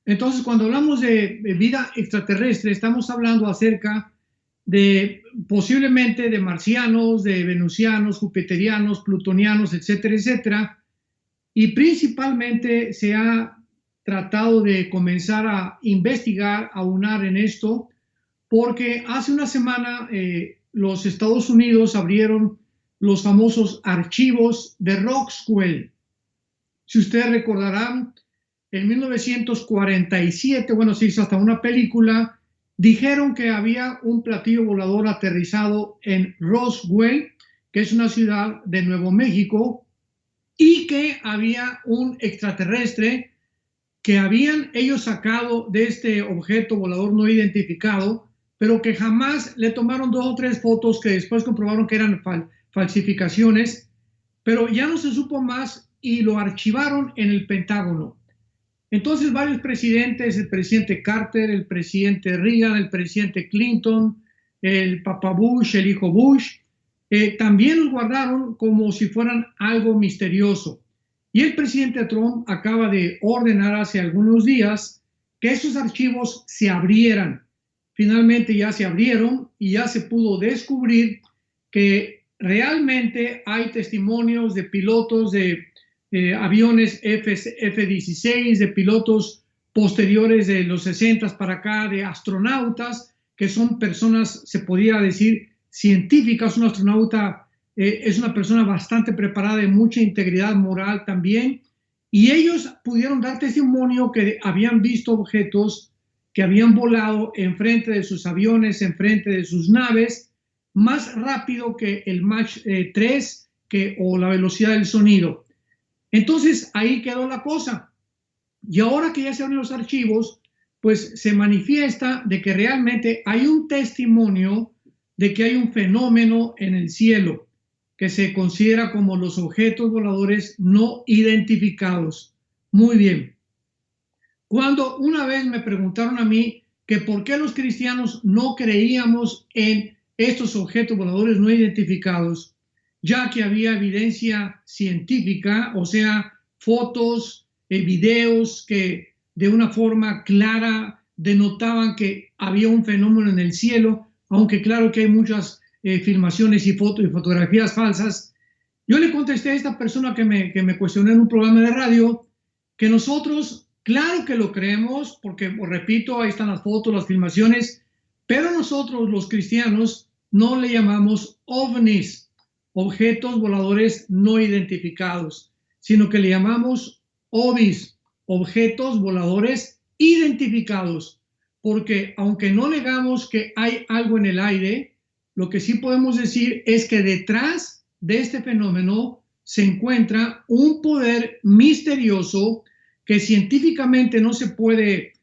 Entonces, cuando hablamos de vida extraterrestre, estamos hablando acerca de posiblemente de marcianos, de venusianos, jupiterianos, plutonianos, etcétera, etcétera. Y principalmente se ha tratado de comenzar a investigar, a aunar en esto, porque hace una semana los Estados Unidos abrieron los famosos archivos de Roswell. Si ustedes recordarán, en 1947, bueno, se hizo hasta una película, dijeron que había un platillo volador aterrizado en Roswell, que es una ciudad de Nuevo México, y que había un extraterrestre que habían ellos sacado de este objeto volador no identificado, pero que jamás le tomaron 2 o 3 fotos que después comprobaron que eran falsificaciones, pero ya no se supo más y lo archivaron en el Pentágono. Entonces varios presidentes, el presidente Carter, el presidente Reagan, el presidente Clinton, el papá Bush, el hijo Bush, también los guardaron como si fueran algo misterioso. Y el presidente Trump acaba de ordenar hace algunos días que esos archivos se abrieran. Finalmente ya se abrieron y ya se pudo descubrir que realmente hay testimonios de pilotos de aviones F-16, de pilotos posteriores de los 60 para acá, de astronautas, que son personas, se podría decir, científicas. Un astronauta es una persona bastante preparada, de mucha integridad moral también, y ellos pudieron dar testimonio que habían visto objetos que habían volado enfrente de sus aviones, enfrente de sus naves, más rápido que el Mach 3 o la velocidad del sonido. Entonces ahí quedó la cosa. Y ahora que ya se abren los archivos, pues se manifiesta de que realmente hay un testimonio de que hay un fenómeno en el cielo que se considera como los objetos voladores no identificados. Muy bien. Cuando una vez me preguntaron a mí que por qué los cristianos no creíamos en estos objetos voladores no identificados, ya que había evidencia científica, o sea, fotos, videos que de una forma clara denotaban que había un fenómeno en el cielo, aunque claro que hay muchas filmaciones y fotos y fotografías falsas. Yo le contesté a esta persona que me cuestionó en un programa de radio que nosotros, claro que lo creemos, porque, repito, ahí están las fotos, las filmaciones, pero nosotros los cristianos no le llamamos ovnis, objetos voladores no identificados, sino que le llamamos OVIs, objetos voladores identificados, porque aunque no negamos que hay algo en el aire, lo que sí podemos decir es que detrás de este fenómeno se encuentra un poder misterioso que científicamente no se puede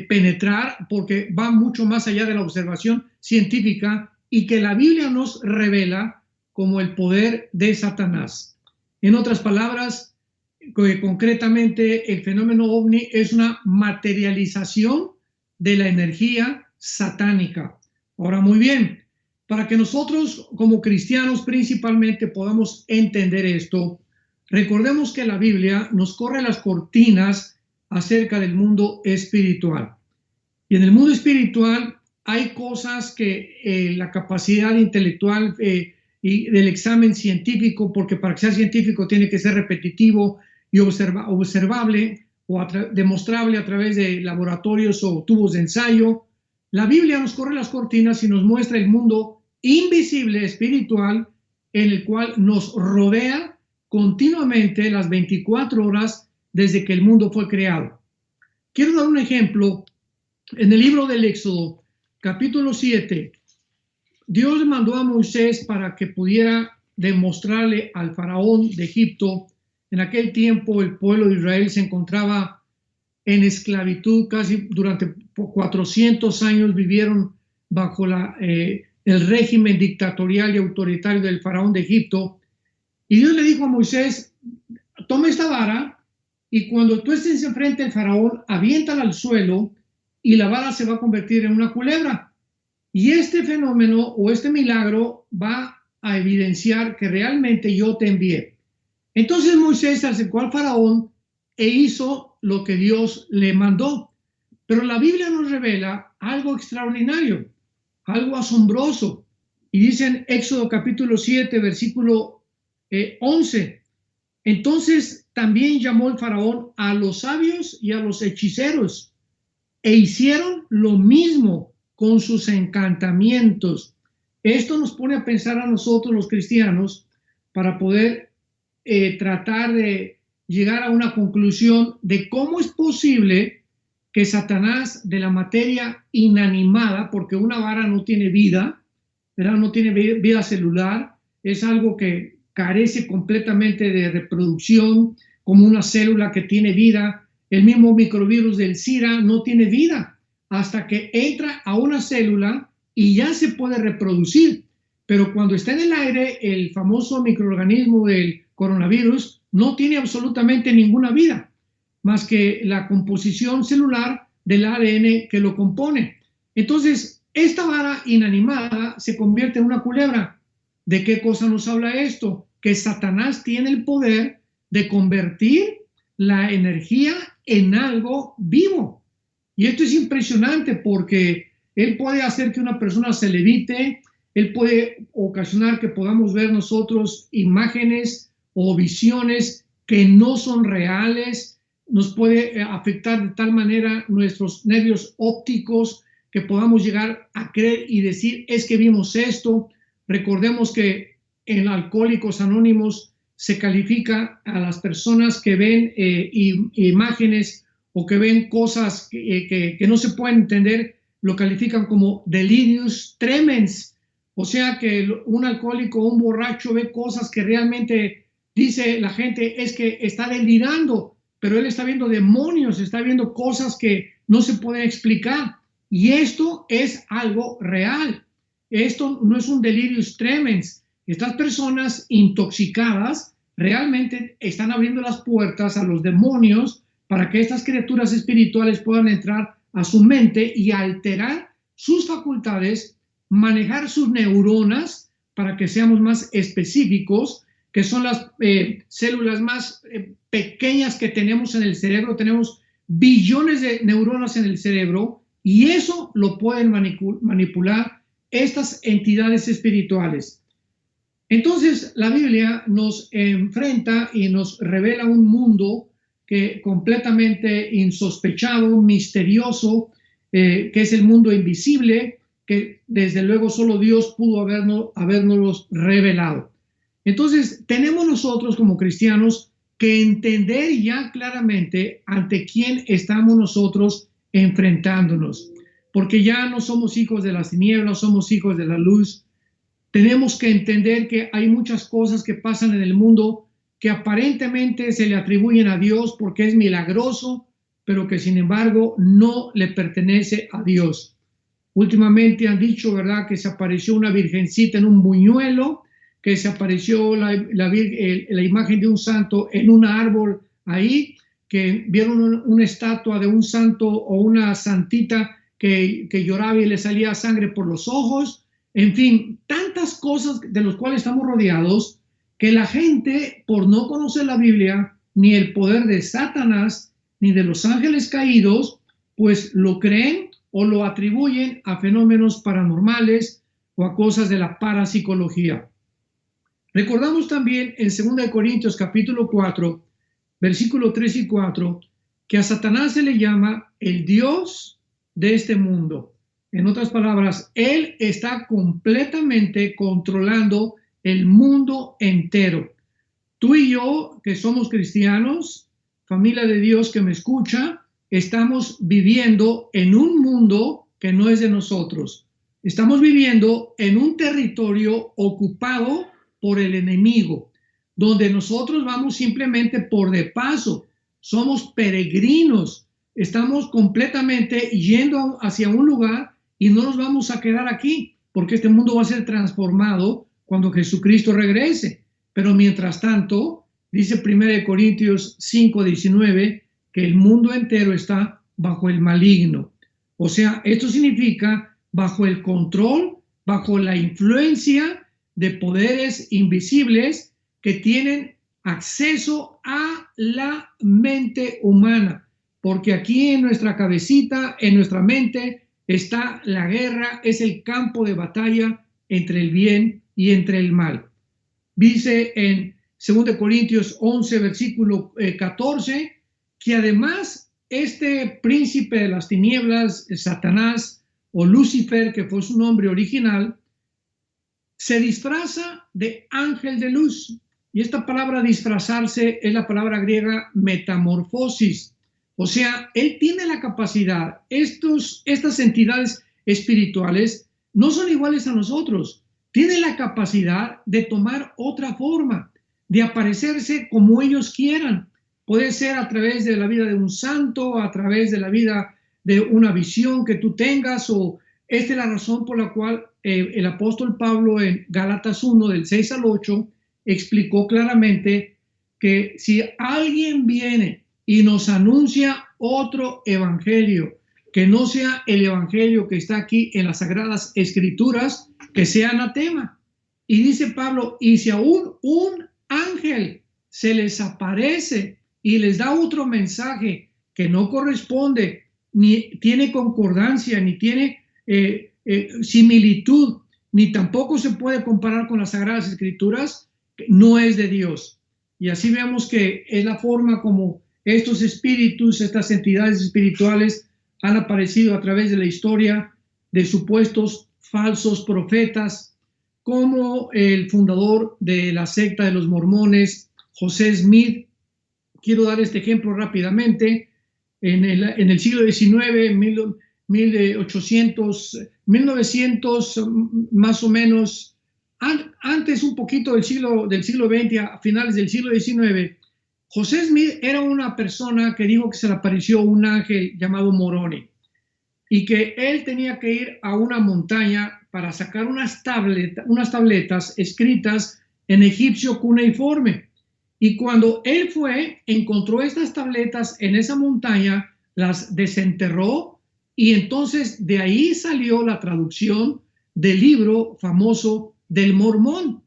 penetrar porque va mucho más allá de la observación científica, y que la Biblia nos revela como el poder de Satanás. En otras palabras, concretamente el fenómeno ovni es una materialización de la energía satánica. Ahora, muy bien, para que nosotros como cristianos principalmente podamos entender esto, recordemos que la Biblia nos corre las cortinas acerca del mundo espiritual. Y en el mundo espiritual hay cosas que la capacidad intelectual y del examen científico, porque para que sea científico tiene que ser repetitivo y observable o demostrable a través de laboratorios o tubos de ensayo. La Biblia nos corre las cortinas y nos muestra el mundo invisible espiritual en el cual nos rodea continuamente las 24 horas desde que el mundo fue creado. Quiero dar un ejemplo. En el libro del Éxodo, capítulo 7, Dios le mandó a Moisés para que pudiera demostrarle al faraón de Egipto. En aquel tiempo el pueblo de Israel se encontraba en esclavitud, casi durante 400 años vivieron bajo el régimen dictatorial y autoritario del faraón de Egipto. Y Dios le dijo a Moisés: toma esta vara y cuando tú estés enfrente del faraón, aviéntala al suelo y la vara se va a convertir en una culebra. Y este fenómeno o este milagro va a evidenciar que realmente yo te envié. Entonces Moisés se acercó al faraón e hizo lo que Dios le mandó. Pero la Biblia nos revela algo extraordinario, algo asombroso. Y dice en Éxodo capítulo 7, versículo 11, entonces también llamó el faraón a los sabios y a los hechiceros, e hicieron lo mismo con sus encantamientos. Esto nos pone a pensar a nosotros los cristianos para poder tratar de llegar a una conclusión de cómo es posible que Satanás, de la materia inanimada, porque una vara no tiene vida, ¿verdad? No tiene vida celular, es algo que carece completamente de reproducción, como una célula que tiene vida. El mismo microvirus del SIDA no tiene vida hasta que entra a una célula y ya se puede reproducir. Pero cuando está en el aire, el famoso microorganismo del coronavirus no tiene absolutamente ninguna vida, más que la composición celular del ADN que lo compone. Entonces, esta vara inanimada se convierte en una culebra. ¿De qué cosa nos habla esto? Que Satanás tiene el poder de convertir la energía en algo vivo. Y esto es impresionante porque él puede hacer que una persona se levite, él puede ocasionar que podamos ver nosotros imágenes o visiones que no son reales, nos puede afectar de tal manera nuestros nervios ópticos que podamos llegar a creer y decir, es que vimos esto. Recordemos que en Alcohólicos Anónimos se califica a las personas que ven imágenes o que ven cosas que no se pueden entender, lo califican como delirious tremens. O sea que un alcohólico o un borracho ve cosas que realmente dice la gente es que está delirando, pero él está viendo demonios, está viendo cosas que no se pueden explicar. Y esto es algo real. Esto no es un delirious tremens. Estas personas intoxicadas realmente están abriendo las puertas a los demonios para que estas criaturas espirituales puedan entrar a su mente y alterar sus facultades, manejar sus neuronas, para que seamos más específicos, que son las células más pequeñas que tenemos en el cerebro. Tenemos billones de neuronas en el cerebro y eso lo pueden manipular estas entidades espirituales. Entonces la Biblia nos enfrenta y nos revela un mundo que completamente insospechado, misterioso, que es el mundo invisible, que desde luego solo Dios pudo habernos revelado. Entonces tenemos nosotros como cristianos que entender ya claramente ante quién estamos nosotros enfrentándonos, porque ya no somos hijos de las tinieblas, somos hijos de la luz. Tenemos que entender que hay muchas cosas que pasan en el mundo que aparentemente se le atribuyen a Dios porque es milagroso, pero que sin embargo no le pertenece a Dios. Últimamente han dicho, ¿verdad?, que se apareció una virgencita en un buñuelo, que se apareció la imagen de un santo en un árbol ahí, que vieron una estatua de un santo o una santita que lloraba y le salía sangre por los ojos. En fin, tantas cosas de las cuales estamos rodeados que la gente, por no conocer la Biblia, ni el poder de Satanás, ni de los ángeles caídos, pues lo creen o lo atribuyen a fenómenos paranormales o a cosas de la parapsicología. Recordamos también en 2 Corintios capítulo 4, versículo 3 y 4, que a Satanás se le llama el Dios de este mundo. En otras palabras, él está completamente controlando el mundo entero. Tú y yo, que somos cristianos, familia de Dios que me escucha, estamos viviendo en un mundo que no es de nosotros. Estamos viviendo en un territorio ocupado por el enemigo, donde nosotros vamos simplemente por de paso, somos peregrinos, estamos completamente yendo hacia un lugar y no nos vamos a quedar aquí, porque este mundo va a ser transformado cuando Jesucristo regrese. Pero mientras tanto, dice 1 Corintios 5:19, que el mundo entero está bajo el maligno. O sea, esto significa bajo el control, bajo la influencia de poderes invisibles que tienen acceso a la mente humana. porque aquí en nuestra cabecita, en nuestra mente, está la guerra, es el campo de batalla entre el bien y entre el mal. Dice en 2 Corintios 11, versículo 14, que además este príncipe de las tinieblas, Satanás o Lucifer, que fue su nombre original, se disfraza de ángel de luz. Y esta palabra disfrazarse es la palabra griega metamorfosis. O sea, él tiene la capacidad, estas entidades espirituales no son iguales a nosotros, tienen la capacidad de tomar otra forma, de aparecerse como ellos quieran. Puede ser a través de la vida de un santo, a través de la vida de una visión que tú tengas, o esta es la razón por la cual el apóstol Pablo en Gálatas 1, del 6 al 8, explicó claramente que si alguien viene y nos anuncia otro evangelio que no sea el evangelio que está aquí en las Sagradas Escrituras, que sea anatema. Y dice Pablo, y si aún un ángel se les aparece y les da otro mensaje que no corresponde, ni tiene concordancia, ni tiene similitud, ni tampoco se puede comparar con las Sagradas Escrituras, no es de Dios. Y así vemos que es la forma como estos espíritus, estas entidades espirituales han aparecido a través de la historia de supuestos falsos profetas, como el fundador de la secta de los mormones, José Smith. Quiero dar este ejemplo rápidamente. En el siglo XIX, 1900 más o menos, antes un poquito del siglo XX, a finales del siglo XIX, José Smith era una persona que dijo que se le apareció un ángel llamado Moroni y que él tenía que ir a una montaña para sacar unas tabletas escritas en egipcio cuneiforme. Y cuando él fue, encontró estas tabletas en esa montaña, las desenterró y entonces de ahí salió la traducción del libro famoso del Mormón.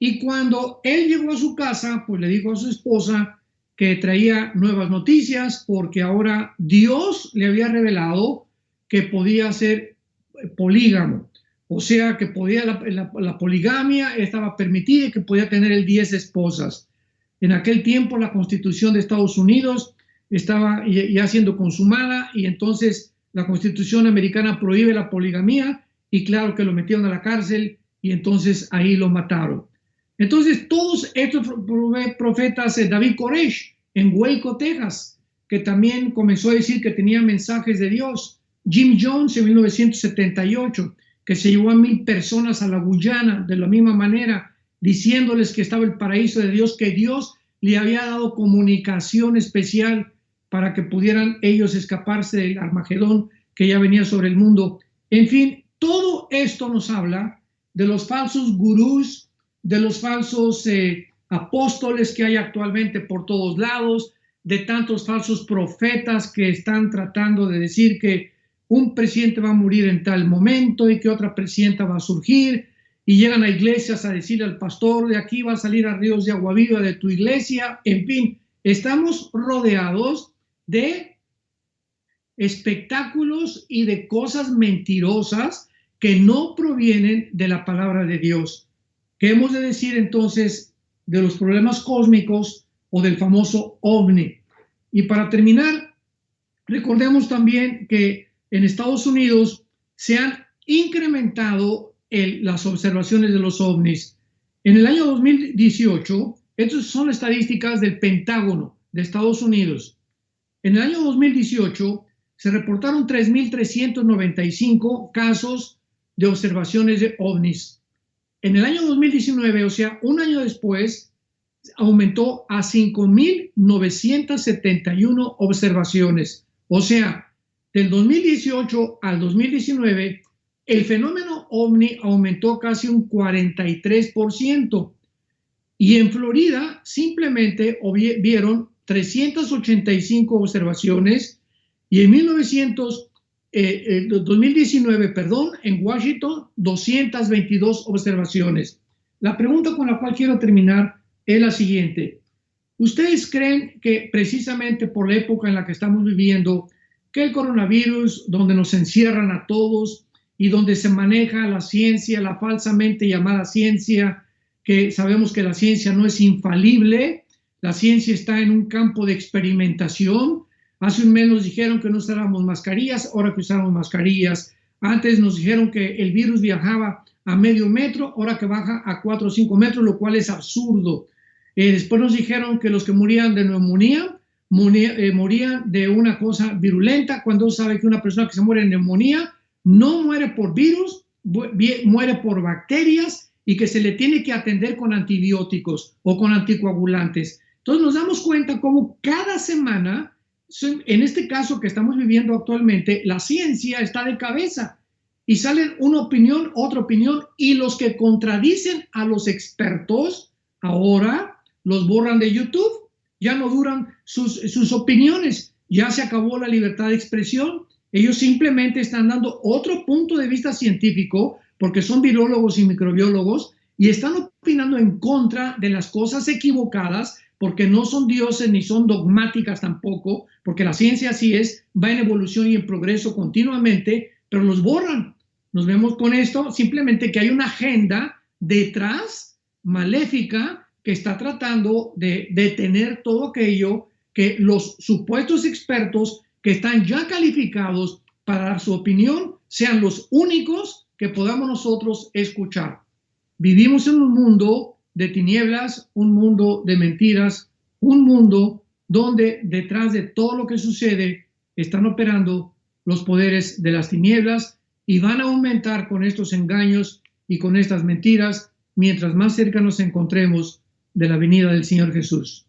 Y cuando él llegó a su casa, pues le dijo a su esposa que traía nuevas noticias porque ahora Dios le había revelado que podía ser polígamo. O sea, que podía la poligamia estaba permitida y que podía tener 10 esposas. En aquel tiempo la Constitución de Estados Unidos estaba ya siendo consumada y entonces la Constitución americana prohíbe la poligamía y claro que lo metieron a la cárcel y entonces ahí lo mataron. Entonces todos estos profetas, David Koresh en Waco, Texas, que también comenzó a decir que tenía mensajes de Dios, Jim Jones en 1978, que se llevó a 1000 personas a la Guyana de la misma manera, diciéndoles que estaba el paraíso de Dios, que Dios le había dado comunicación especial para que pudieran ellos escaparse del Armagedón que ya venía sobre el mundo. En fin, todo esto nos habla de los falsos gurús, de los falsos apóstoles que hay actualmente por todos lados, de tantos falsos profetas que están tratando de decir que un presidente va a morir en tal momento y que otra presidenta va a surgir, y llegan a iglesias a decirle al pastor, de aquí va a salir a ríos de agua viva de tu iglesia. En fin, estamos rodeados de espectáculos y de cosas mentirosas que no provienen de la palabra de Dios. ¿Qué hemos de decir entonces de los problemas cósmicos o del famoso ovni? Y para terminar, recordemos también que en Estados Unidos se han incrementado las observaciones de los ovnis. En el año 2018, estas son estadísticas del Pentágono de Estados Unidos. En el año 2018 se reportaron 3.395 casos de observaciones de ovnis. En el año 2019, o sea, un año después, aumentó a 5.971 observaciones. O sea, del 2018 al 2019, el fenómeno ovni aumentó casi un 43%. Y en Florida simplemente vieron 385 observaciones y en 2019, en Washington, 222 observaciones. La pregunta con la cual quiero terminar es la siguiente. ¿Ustedes creen que precisamente por la época en la que estamos viviendo, que el coronavirus, donde nos encierran a todos y donde se maneja la ciencia, la falsamente llamada ciencia, que sabemos que la ciencia no es infalible, la ciencia está en un campo de experimentación? Hace un mes nos dijeron que no usáramos mascarillas, ahora que usamos mascarillas. Antes nos dijeron que el virus viajaba a medio metro, ahora que baja a 4 o 5 metros, lo cual es absurdo. Después nos dijeron que los que morían de neumonía morían de una cosa virulenta, cuando se sabe que una persona que se muere de neumonía no muere por virus, muere por bacterias y que se le tiene que atender con antibióticos o con anticoagulantes. Entonces nos damos cuenta cómo cada semana, en este caso que estamos viviendo actualmente, la ciencia está de cabeza y salen una opinión, otra opinión, y los que contradicen a los expertos ahora los borran de YouTube, ya no duran sus opiniones, ya se acabó la libertad de expresión. Ellos simplemente están dando otro punto de vista científico porque son virólogos y microbiólogos y están opinando en contra de las cosas equivocadas porque no son dioses ni son dogmáticas tampoco, porque la ciencia así es, va en evolución y en progreso continuamente, pero los borran. Nos vemos con esto simplemente que hay una agenda detrás maléfica que está tratando de detener todo aquello que los supuestos expertos que están ya calificados para dar su opinión sean los únicos que podamos nosotros escuchar. Vivimos en un mundo de tinieblas, un mundo de mentiras, un mundo donde detrás de todo lo que sucede están operando los poderes de las tinieblas y van a aumentar con estos engaños y con estas mentiras mientras más cerca nos encontremos de la venida del Señor Jesús.